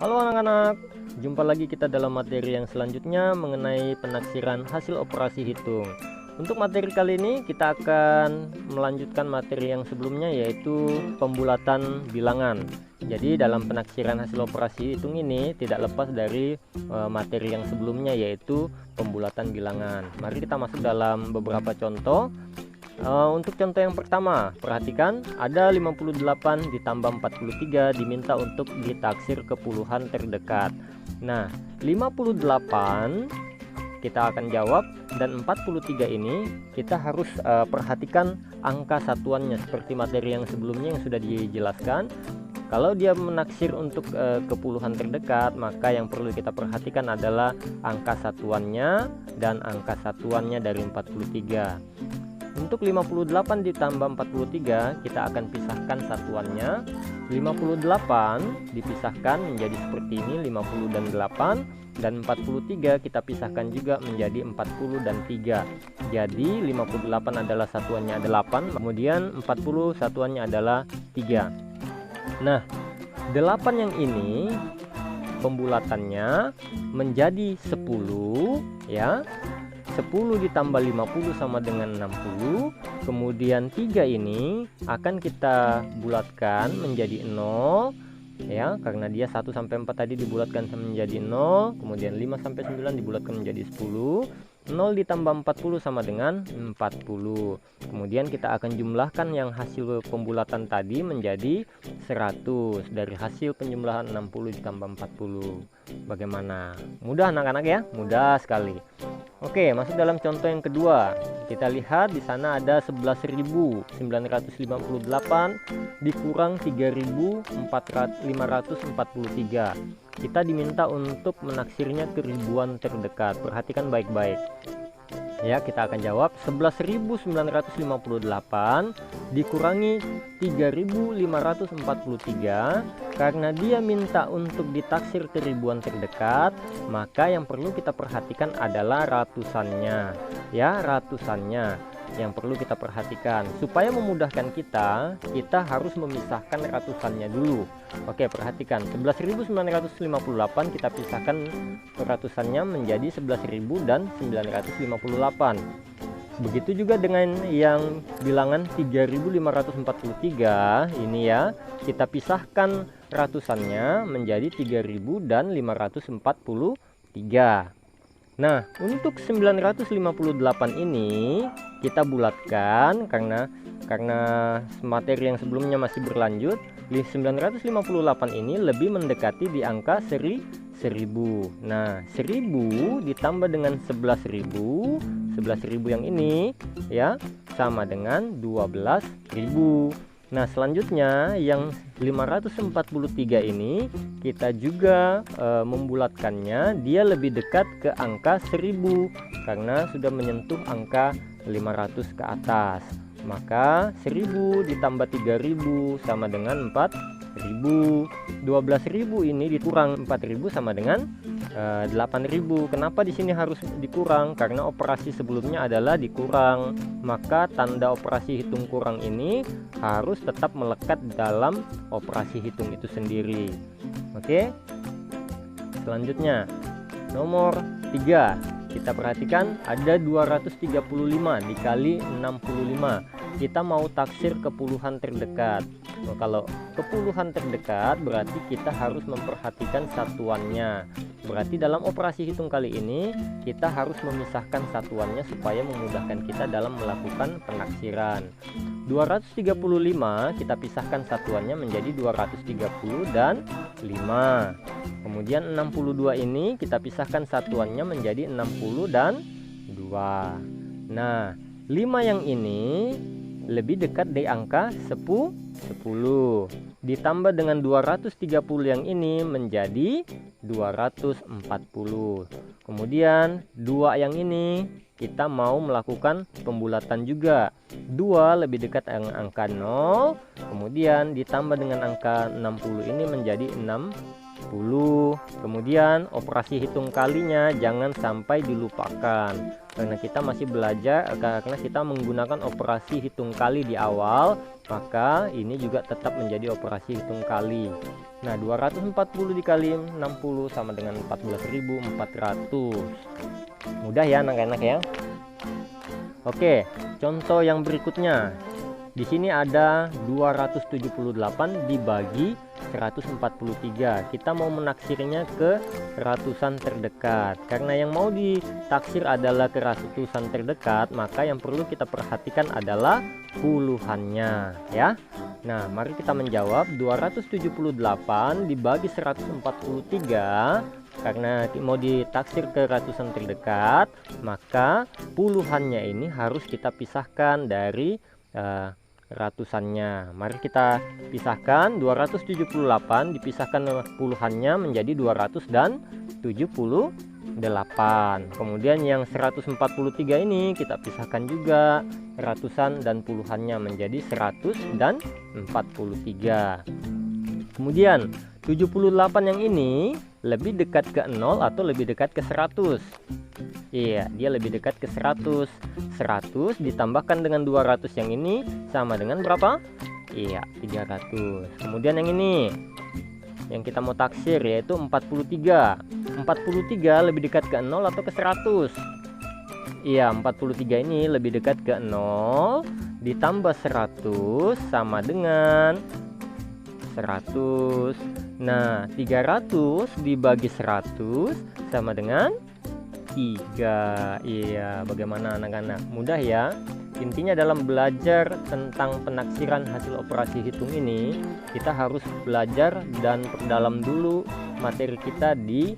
Halo anak-anak, jumpa lagi kita dalam materi yang selanjutnya mengenai penaksiran hasil operasi hitung. Untuk materi kali ini kita akan melanjutkan materi yang sebelumnya, yaitu pembulatan bilangan. Jadi dalam penaksiran hasil operasi hitung ini tidak lepas dari materi yang sebelumnya, yaitu pembulatan bilangan. Mari kita masuk dalam beberapa contoh. Untuk contoh yang pertama, perhatikan ada 58 ditambah 43 diminta untuk ditaksir ke puluhan terdekat. Nah, 58 kita akan jawab, dan 43 ini kita harus perhatikan angka satuannya seperti materi yang sebelumnya yang sudah dijelaskan. Kalau dia menaksir untuk ke puluhan terdekat, maka yang perlu kita perhatikan adalah angka satuannya dan angka satuannya dari 43. Untuk 58 ditambah 43 kita akan pisahkan satuannya. 58 dipisahkan menjadi seperti ini, 50 dan 8, dan 43 kita pisahkan juga menjadi 40 dan 3. Jadi 58 adalah satuannya 8, kemudian 40 satuannya adalah 3. Nah, 8 yang ini pembulatannya menjadi 10 ya. 10 ditambah 50 sama dengan 60. Kemudian 3 ini akan kita bulatkan menjadi 0 ya, karena dia 1 sampai 4 tadi dibulatkan menjadi 0, kemudian 5 sampai 9 dibulatkan menjadi 10. 0 ditambah 40 sama dengan 40. Kemudian kita akan jumlahkan yang hasil pembulatan tadi menjadi 100 dari hasil penjumlahan 60 ditambah 40. Bagaimana? Mudah anak-anak ya? Mudah sekali. Oke, masuk dalam contoh yang kedua. Kita lihat di sana ada 11.958 dikurang 3.543. Kita diminta untuk menaksirnya ke ribuan terdekat. Perhatikan baik-baik. Ya, kita akan jawab 11.958 dikurangi 3.543. Karena dia minta untuk ditaksir ke ribuan terdekat, maka yang perlu kita perhatikan adalah ratusannya. Ya, ratusannya yang perlu kita perhatikan. Supaya memudahkan kita harus memisahkan ratusannya dulu. Oke, perhatikan 11.958 kita pisahkan ratusannya menjadi 11.000 dan 958. Begitu juga dengan yang bilangan 3.543 ini ya, kita pisahkan ratusannya menjadi 3.000 dan 543. Nah, untuk 958 ini kita bulatkan karena materi yang sebelumnya masih berlanjut. 958 ini lebih mendekati di angka 1000. Nah, 1000 ditambah dengan 11.000 yang ini ya sama dengan 12.000. Nah, selanjutnya yang 543 ini kita juga membulatkannya, dia lebih dekat ke angka 1000 karena sudah menyentuh angka 500 ke atas. Maka 1000 ditambah 3000 sama dengan 4000. 12.000 ini dikurang 4000 sama dengan 8.000. Kenapa di sini harus dikurang? Karena operasi sebelumnya adalah dikurang. Maka tanda operasi hitung kurang ini harus tetap melekat dalam operasi hitung itu sendiri. Oke. Selanjutnya nomor 3. Kita perhatikan ada 235 dikali 65. Kita mau taksir ke puluhan terdekat. Nah, kalau ke puluhan terdekat berarti kita harus memperhatikan satuannya. Berarti dalam operasi hitung kali ini kita harus memisahkan satuannya supaya memudahkan kita dalam melakukan penaksiran. 235 kita pisahkan satuannya menjadi 230 dan 5. Kemudian 62 ini kita pisahkan satuannya menjadi 60 dan 2. Nah, 5 yang ini lebih dekat dari angka 10. Ditambah dengan 230 yang ini menjadi 240. Kemudian 2 yang ini kita mau melakukan pembulatan juga. 2 lebih dekat dengan angka 0. Kemudian ditambah dengan angka 60 ini menjadi 10. Kemudian operasi hitung kalinya jangan sampai dilupakan, karena kita masih belajar, karena kita menggunakan operasi hitung kali di awal, maka ini juga tetap menjadi operasi hitung kali. Nah, 240 dikali 60 sama dengan 14.400. Mudah ya anak-anak ya. Oke, contoh yang berikutnya. Di sini ada 278 dibagi 143. Kita mau menaksirnya ke ratusan terdekat. Karena yang mau ditaksir adalah ke ratusan terdekat, maka yang perlu kita perhatikan adalah puluhannya ya. Nah, mari kita menjawab 278 dibagi 143. Karena mau ditaksir ke ratusan terdekat, maka puluhannya ini harus kita pisahkan dari ratusannya. Mari kita pisahkan. 278 dipisahkan puluhannya menjadi 278. Kemudian yang 143 ini kita pisahkan juga ratusan dan puluhannya menjadi 143. Kemudian 78 yang ini lebih dekat ke 0 atau lebih dekat ke 100? Iya, dia lebih dekat ke 100. 100 ditambahkan dengan 200 yang ini sama dengan berapa? Iya, 300. Kemudian yang ini, yang kita mau taksir, yaitu 43. 43 lebih dekat ke 0 atau ke 100? Iya, 43 ini lebih dekat ke 0 ditambah 100 sama dengan 100. Nah, 300 dibagi 100 sama dengan 3. Iya, bagaimana anak-anak? Mudah ya. Intinya dalam belajar tentang penaksiran hasil operasi hitung ini, kita harus belajar dan perdalam dulu materi kita di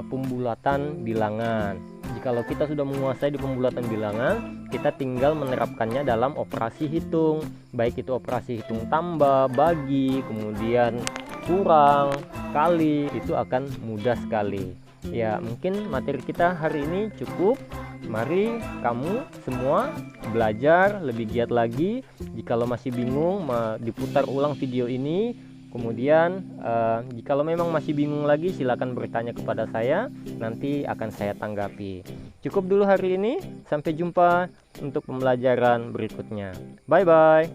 pembulatan bilangan. Jikalau kita sudah menguasai di pembulatan bilangan, kita tinggal menerapkannya dalam operasi hitung, baik itu operasi hitung tambah, bagi, kemudian kurang, kali, itu akan mudah sekali. Ya, mungkin materi kita hari ini cukup. Mari kamu semua belajar lebih giat lagi. Jikalau masih bingung, diputar ulang video ini. Kemudian jikalau memang masih bingung lagi, silakan bertanya kepada saya, nanti akan saya tanggapi. Cukup dulu hari ini, sampai jumpa untuk pembelajaran berikutnya. Bye bye.